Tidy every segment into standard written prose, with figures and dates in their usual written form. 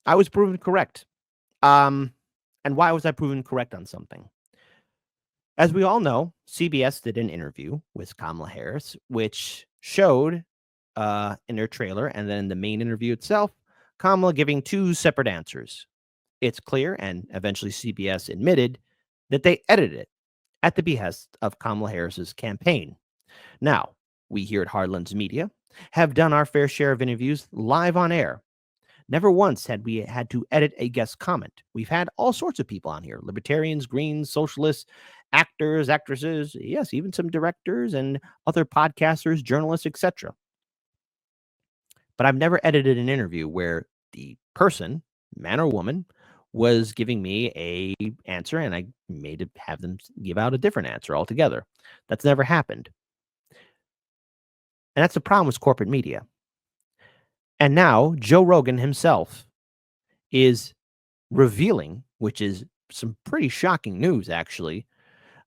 I was proven correct. And why was I proven correct on something? As we all know, CBS did an interview with Kamala Harris, which showed in their trailer and then in the main interview itself, Kamala giving two separate answers. It's clear, and eventually CBS admitted that they edited it at the behest of Kamala Harris's campaign. Now, we here at Hardlands Media have done our fair share of interviews live on air. Never once had we had to edit a guest comment. We've had all sorts of people on here: libertarians, Greens, socialists, actors, actresses, yes, even some directors and other podcasters, journalists, etc. But I've never edited an interview where the person, man or woman, was giving me a answer and I made to have them give out a different answer altogether. That's never happened. And that's the problem with corporate media. And now Joe Rogan himself is revealing, which is some pretty shocking news, actually,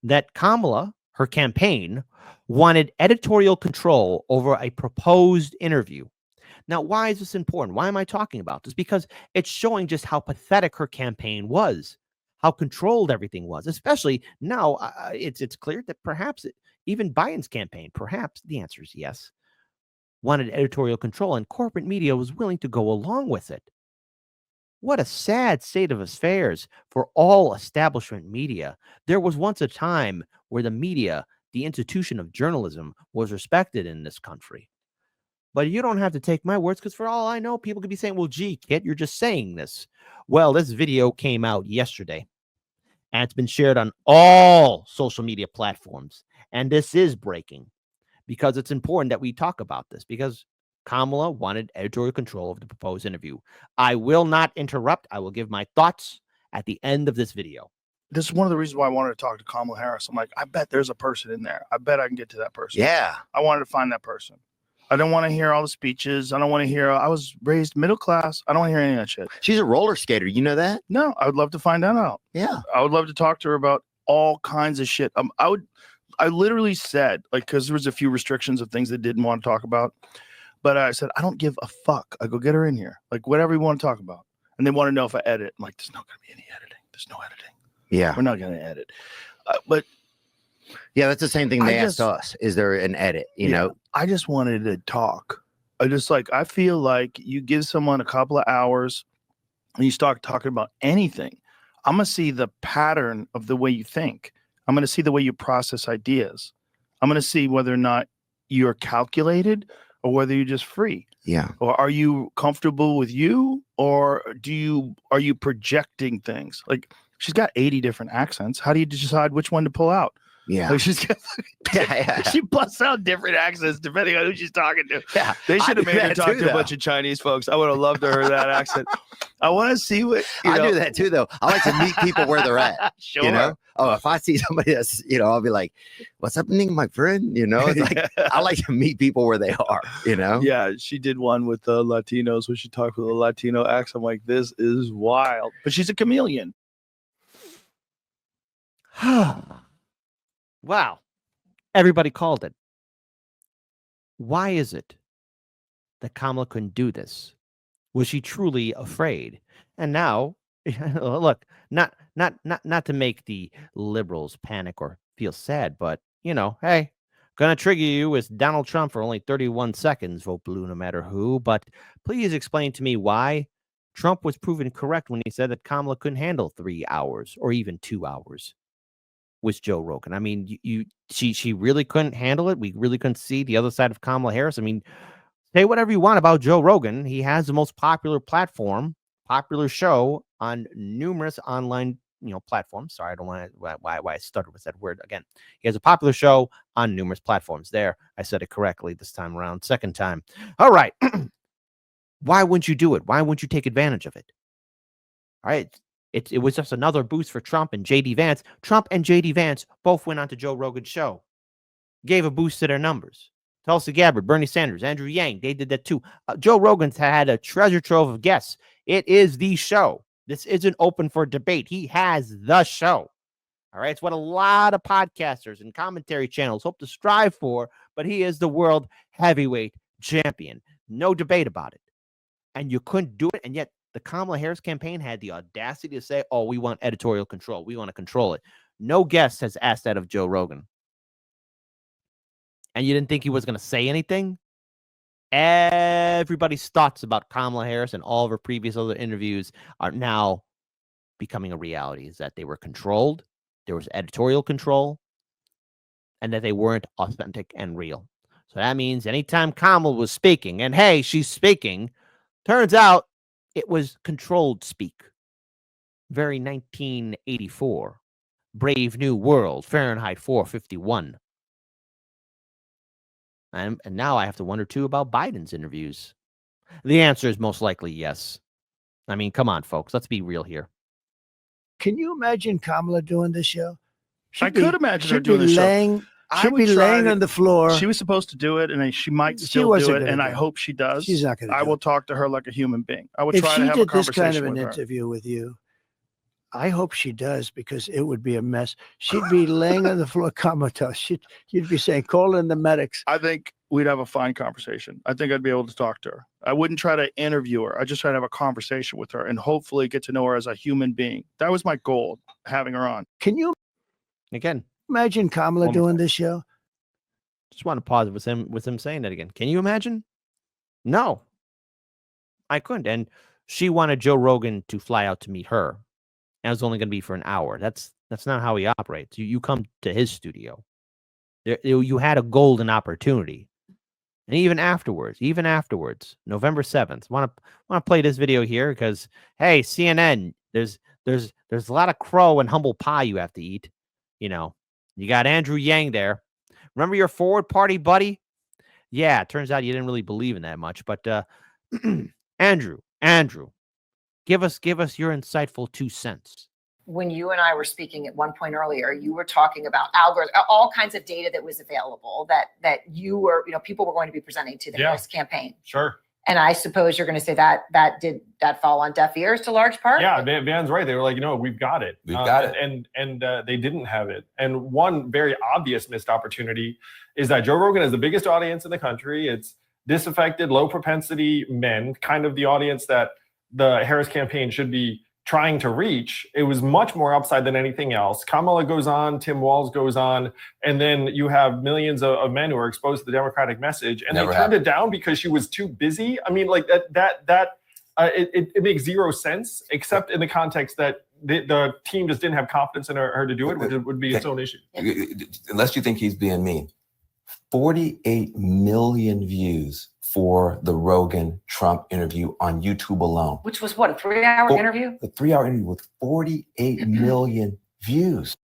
that Kamala, her campaign, wanted editorial control over a proposed interview. Now, why is this important? Why am I talking about this? Because it's showing just how pathetic her campaign was, how controlled everything was, especially now it's clear that perhaps even Biden's campaign, perhaps the answer is yes, wanted editorial control, and corporate media was willing to go along with it. What a sad state of affairs for all establishment media. There was once a time where the media, the institution of journalism, was respected in this country. But you don't have to take my words, because for all I know, people could be saying, well, gee, Kit, you're just saying this. Well, this video came out yesterday, and it's been shared on all social media platforms. And this is breaking, because it's important that we talk about this, because Kamala wanted editorial control of the proposed interview. I will not interrupt. I will give my thoughts at the end of this video. This is one of the reasons why I wanted to talk to Kamala Harris. I'm like, I bet there's a person in there. I bet I can get to that person. Yeah. I wanted to find that person. I don't want to hear all the speeches. I don't want to hear, I was raised middle class. I don't want to hear any of that shit. She's a roller skater. You know that? No, I would love to find that out. Yeah. I would love to talk to her about all kinds of shit. I literally said, like, because there was a few restrictions of things they didn't want to talk about. But I said, I don't give a fuck. I go, get her in here. Like, whatever you want to talk about. And they want to know if I edit. I'm like, there's not going to be any editing. There's no editing. Yeah. We're not going to edit. But yeah, that's the same thing they asked us. Is there an edit? You know, I just wanted to talk. I feel like you give someone a couple of hours and you start talking about anything. I'm going to see the pattern of the way you think. I'm going to see the way you process ideas. I'm going to see whether or not you're calculated or whether you're just free. Yeah. Or are you comfortable with you, or are you projecting things? Like, she's got 80 different accents. How do you decide which one to pull out? Yeah. Like, she's got, she busts out different accents depending on who she's talking to. Yeah. They should have made her talk to a bunch of Chinese folks. I would have loved to hear that accent. I want to see what I do that too, though. I like to meet people where they're at. Sure. You know? Oh, if I see somebody that's, I'll be like, what's happening, my friend? It's like, I like to meet people where they are, Yeah, she did one with the Latinos where she talked with a Latino accent. I'm like, this is wild. But she's a chameleon. Wow. Everybody called it. Why is it that Kamala couldn't do this? Was she truly afraid? And now, look, not to make the liberals panic or feel sad, but hey, gonna trigger you is Donald Trump for only 31 seconds. Vote blue no matter who. But please explain to me why Trump was proven correct when he said that Kamala couldn't handle 3 hours or even 2 hours with Joe Rogan. I mean, she really couldn't handle it. We really couldn't see the other side of Kamala Harris. I mean, say whatever you want about Joe Rogan. He has the most popular show on numerous online, platforms. Sorry, I don't want to, why I stuttered with that word again. He has a popular show on numerous platforms. There, I said it correctly this time around, second time. All right. Why wouldn't you do it? Why wouldn't you take advantage of it? All right. It was just another boost for Trump and J.D. Vance. Trump and J.D. Vance both went on to Joe Rogan's show, gave a boost to their numbers. Tulsi Gabbard, Bernie Sanders, Andrew Yang, they did that too. Joe Rogan's had a treasure trove of guests. It is the show. This isn't open for debate. He has the show. All right. It's what a lot of podcasters and commentary channels hope to strive for, but he is the world heavyweight champion. No debate about it. And you couldn't do it. And yet The Kamala Harris campaign had the audacity to say, oh, we want editorial control. We want to control it. No guest has asked that of Joe Rogan. And you didn't think he was going to say anything? Everybody's thoughts about Kamala Harris and all of her previous other interviews are now becoming a reality, is that they were controlled, there was editorial control, and that they weren't authentic and real. So that means anytime Kamala was speaking, and hey, she's speaking, turns out it was controlled speak. Very 1984. Brave New World, Fahrenheit 451. And now I have to wonder, too, about Biden's interviews. The answer is most likely yes. I mean, come on, folks. Let's be real here. Can you imagine Kamala doing this show? I could imagine her doing the this show. She'd be laying on the floor. She was supposed to do it, and she might She still do wasn't it, gonna and do I it. hope she does. She's not going to. I will talk to her like a human being. I would If try she to have a did this conversation kind of an with her. interview with you, I hope she does, because it would be a mess. She'd be laying on the floor comatose. You'd be saying, call in the medics. I think we'd have a fine conversation. I think I'd be able to talk to her. I wouldn't try to interview her. I just try to have a conversation with her and hopefully get to know her as a human being. That was my goal, having her on. Can you Again, imagine Kamala doing this show? just want to pause with him saying that again. Can you imagine? No, I couldn't. And she wanted Joe Rogan to fly out to meet her. And it was only going to be for an hour. That's not how he operates. You come to his studio. You had a golden opportunity. And even afterwards, November 7th, want to play this video here because, hey, CNN, there's a lot of crow and humble pie you have to eat. You know, you got Andrew Yang there. Remember your forward party buddy? Yeah, it turns out you didn't really believe in that much. But Andrew, give us your insightful 2 cents. When you and I were speaking at one point earlier, you were talking about algorithms, all kinds of data that was available that you were, people were going to be presenting to the Harris campaign. Sure. And I suppose you're going to say that did fall on deaf ears to large part? Yeah, Van's right. They were like, we've got it. We've got it. And they didn't have it. And one very obvious missed opportunity is that Joe Rogan is the biggest audience in the country. It's disaffected, low propensity men, kind of the audience that the Harris campaign should be trying to reach. It was much more upside than anything else. Kamala goes on, Tim Walz goes on, and then you have millions of men who are exposed to the Democratic message, and they turned it down because she was too busy. I mean, like it makes zero sense, except in the context that the team just didn't have confidence in her to do it, which would be its own issue. Unless you think he's being mean. 48 million views for the Rogan Trump interview on YouTube alone. Which was what, a 3-hour interview? A 3-hour interview with 48 million views.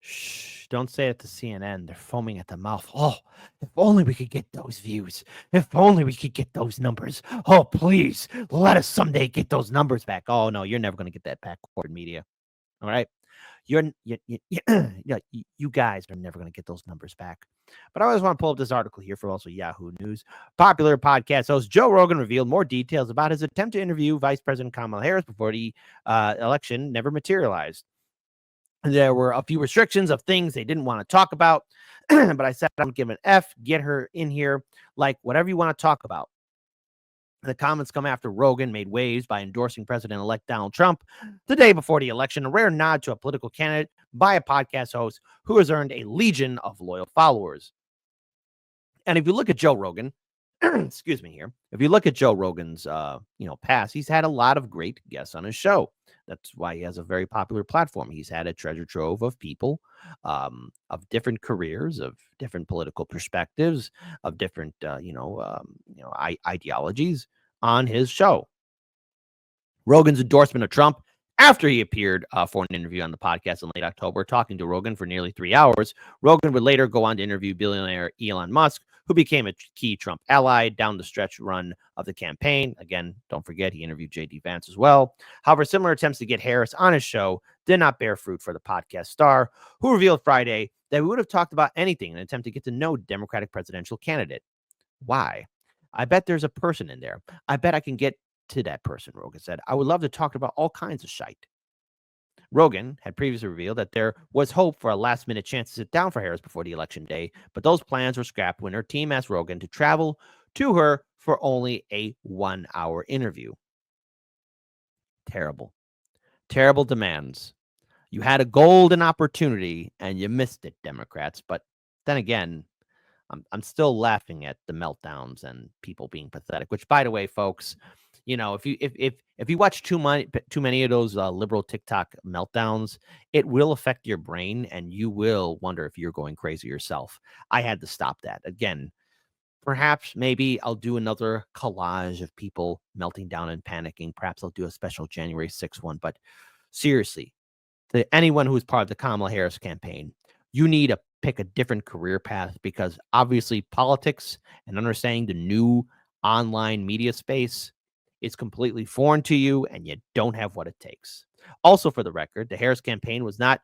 Shh, don't say it to CNN. They're foaming at the mouth. Oh, if only we could get those views. If only we could get those numbers. Oh, please, let us someday get those numbers back. Oh, no, you're never going to get that back, corporate media. All right? You guys are never going to get those numbers back. But I always want to pull up this article here for also Yahoo News. Popular podcast host Joe Rogan revealed more details about his attempt to interview Vice President Kamala Harris before the election never materialized. There were a few restrictions of things they didn't want to talk about, but I said, I'm giving an F, get her in here, like whatever you want to talk about. The comments come after Rogan made waves by endorsing President-elect Donald Trump the day before the election, a rare nod to a political candidate by a podcast host who has earned a legion of loyal followers. And if you look at Joe Rogan, excuse me here, if you look at Joe Rogan's, past, he's had a lot of great guests on his show. That's why he has a very popular platform. He's had a treasure trove of people, of different careers, of different political perspectives, of different, ideologies on his show. Rogan's endorsement of Trump after he appeared for an interview on the podcast in late October, talking to Rogan for nearly 3 hours. Rogan would later go on to interview billionaire Elon Musk, who became a key Trump ally down the stretch run of the campaign. Again, don't forget, he interviewed J.D. Vance as well. However, similar attempts to get Harris on his show did not bear fruit for the podcast star, who revealed Friday that we would have talked about anything in an attempt to get to know Democratic presidential candidate. Why? I bet there's a person in there. I bet I can get to that person, Rogan said. I would love to talk about all kinds of shite. Rogan had previously revealed that there was hope for a last-minute chance to sit down for Harris before the election day, but those plans were scrapped when her team asked Rogan to travel to her for only a 1-hour interview. Terrible. Terrible demands. You had a golden opportunity and you missed it, Democrats. But then again, I'm still laughing at the meltdowns and people being pathetic. Which, by the way, folks, you know, if you watch too many of those liberal TikTok meltdowns, it will affect your brain, and you will wonder if you're going crazy yourself. I had to stop that. Again, perhaps maybe I'll do another collage of people melting down and panicking. Perhaps I'll do a special January 6th one. But seriously, to anyone who's part of the Kamala Harris campaign, you need to pick a different career path, because obviously politics and understanding the new online media space is completely foreign to you, and you don't have what it takes. Also, for the record, the Harris campaign was not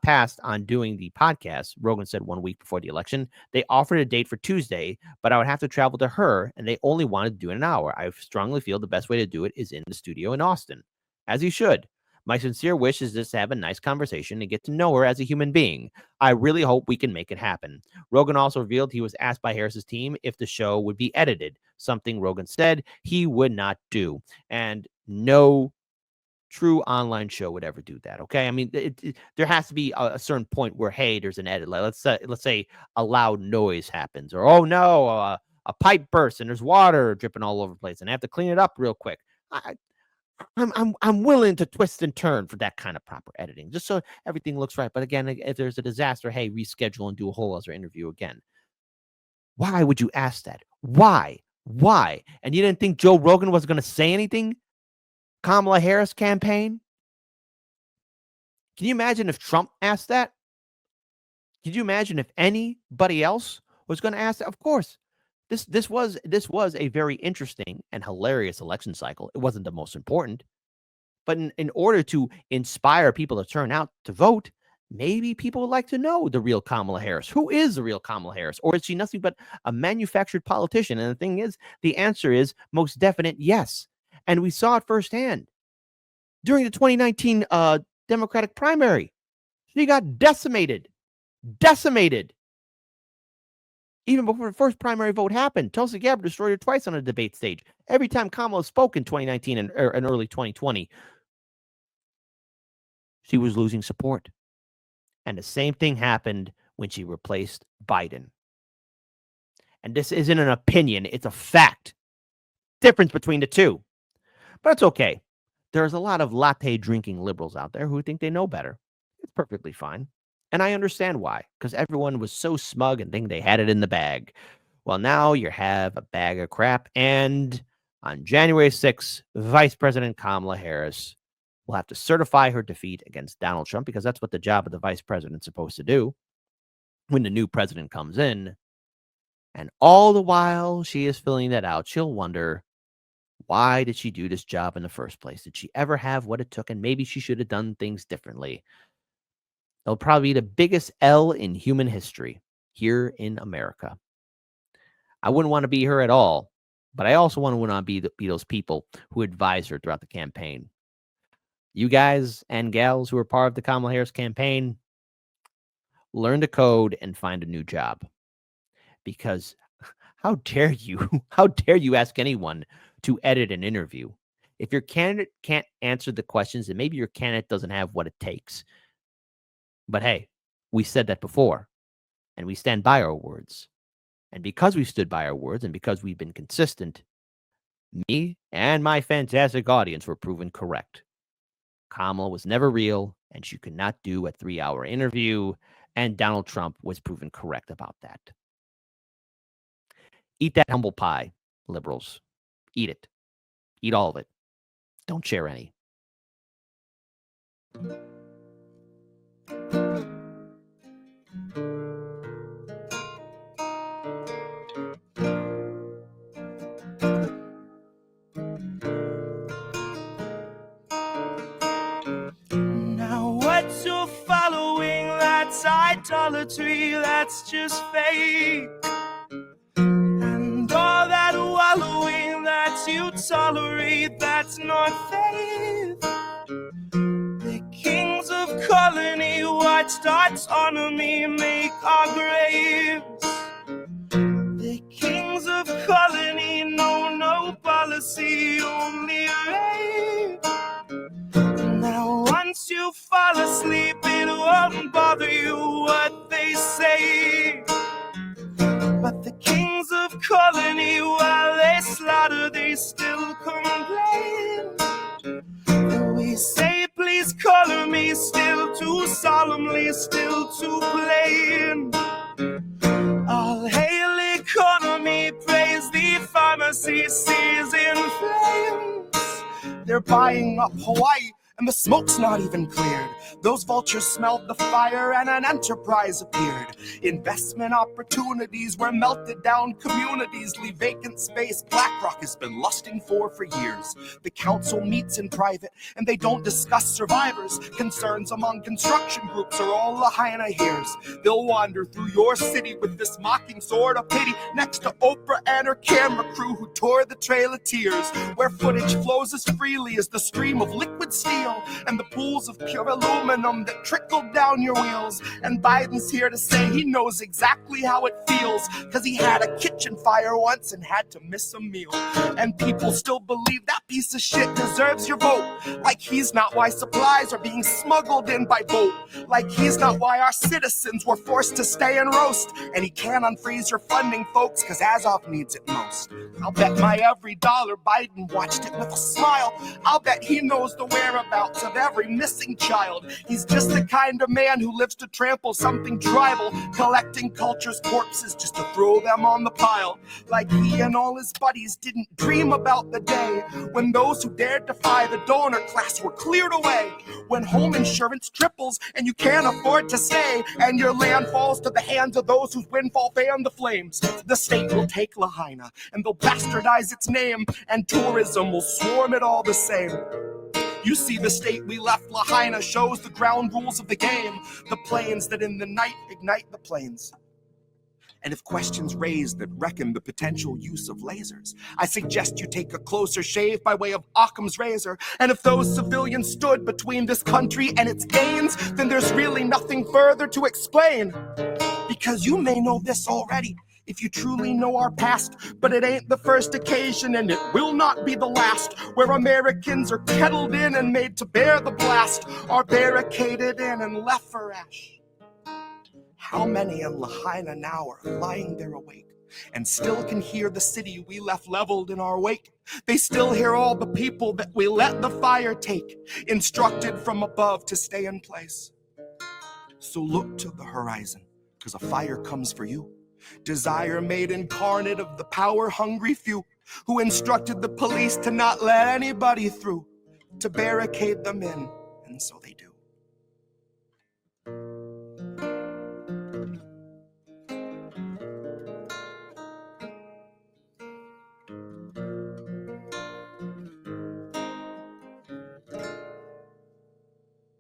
passed on doing the podcast. Rogan said 1 week before the election. They offered a date for Tuesday, but I would have to travel to her, and they only wanted to do it in an hour. I strongly feel the best way to do it is in the studio in Austin, as you should. My sincere wish is just to have a nice conversation and get to know her as a human being. I really hope we can make it happen. Rogan also revealed he was asked by Harris's team if the show would be edited, something Rogan said he would not do. And no true online show would ever do that. Okay. I mean, there has to be a certain point where, hey, there's an edit. Like, let's say a loud noise happens, or, oh no, a pipe bursts and there's water dripping all over the place and I have to clean it up real quick. I'm willing to twist and turn for that kind of proper editing, just so everything looks right. But again, if there's a disaster, hey, reschedule and do a whole other interview again. Why would you ask that? Why? And you didn't think Joe Rogan was going to say anything? Kamala Harris campaign? Can you imagine if Trump asked that? Could you imagine if anybody else was going to ask that? Of course. This was a very interesting and hilarious election cycle. It wasn't the most important, but in order to inspire people to turn out to vote, maybe people would like to know the real Kamala Harris. Who is the real Kamala Harris? Or is she nothing but a manufactured politician? And the thing is, the answer is most definite yes. And we saw it firsthand during the 2019 Democratic primary. She got decimated. Even before the first primary vote happened, Tulsi Gabbard destroyed her twice on a debate stage. Every time Kamala spoke in 2019 and early 2020, she was losing support. And the same thing happened when she replaced Biden. And this isn't an opinion, it's a fact. Difference between the two. But it's okay. There's a lot of latte drinking liberals out there who think they know better. It's perfectly fine. And I understand why, because everyone was so smug and think they had it in the bag. Well, now you have a bag of crap. And on January 6th, Vice President Kamala Harris will have to certify her defeat against Donald Trump, because that's what the job of the vice president's supposed to do when the new president comes in. And all the while she is filling that out, she'll wonder, why did she do this job in the first place? Did she ever have what it took? And maybe she should have done things differently. It'll probably be the biggest L in human history here in America. I wouldn't want to be her at all, but I also want to be those people who advise her throughout the campaign. You guys and gals who are part of the Kamala Harris campaign, learn the code and find a new job. Because how dare you ask anyone to edit an interview? If your candidate can't answer the questions, then maybe your candidate doesn't have what it takes. But hey, we said that before, and we stand by our words. And because we stood by our words and because we've been consistent, me and my fantastic audience were proven correct. Kamala was never real, and she could not do a 3-hour interview, and Donald Trump was proven correct about that. Eat that humble pie, liberals. Eat it. Eat all of it. Don't share any. Now what you're following, that's idolatry, that's just fake. And all that wallowing that you tolerate, that's not faith. The kings of colony watched autonomy make our graves. The kings of colony know no policy, only rape. fall asleep, it won't bother you what they say. But the kings of colony, while they slaughter, they still complain. And we say, please color me, still too solemnly, still too plain. All hail economy, praise the pharmacy, seas in flames. They're buying up Hawaii, and the smoke's not even cleared. Those vultures smelled the fire and an enterprise appeared. Investment opportunities where melted down communities leave vacant space BlackRock has been lusting for years. The council meets in private and they don't discuss survivors. Concerns among construction groups are all Lahaina hears. They'll wander through your city with this mocking sword of pity next to Oprah and her camera crew who tore the Trail of Tears, where footage flows as freely as the stream of liquid steel and the pools of pure aluminum that trickle down your wheels. And Biden's here to say he knows exactly how it feels, cause he had a kitchen fire once and had to miss a meal. And people still believe that piece of shit deserves your vote, like he's not why supplies are being smuggled in by boat, like he's not why our citizens were forced to stay and roast. And he can't unfreeze your funding, folks, cause Azov needs it most. I'll bet my every dollar Biden watched it with a smile. I'll bet he knows the whereabouts of every missing child. He's just the kind of man who lives to trample something tribal, collecting culture's corpses just to throw them on the pile. Like he and all his buddies didn't dream about the day when those who dared defy the donor class were cleared away, when home insurance triples and you can't afford to stay, and your land falls to the hands of those whose windfall fan the flames. The state will take Lahaina and they'll bastardize its name, and tourism will swarm it all the same. You see, the state we left Lahaina shows the ground rules of the game, the planes that in the night ignite the planes. And if questions raised that reckon the potential use of lasers, I suggest you take a closer shave by way of Occam's razor. And if those civilians stood between this country and its gains, then there's really nothing further to explain. Because you may know this already, if you truly know our past, but it ain't the first occasion and it will not be the last where Americans are kettled in and made to bear the blast, are barricaded in and left for ash. How many in Lahaina now are lying there awake and still can hear the city we left leveled in our wake? They still hear all the people that we let the fire take, instructed from above to stay in place. So look to the horizon, cause a fire comes for you. Desire made incarnate of the power-hungry few who instructed the police to not let anybody through, to barricade them in, and so they do.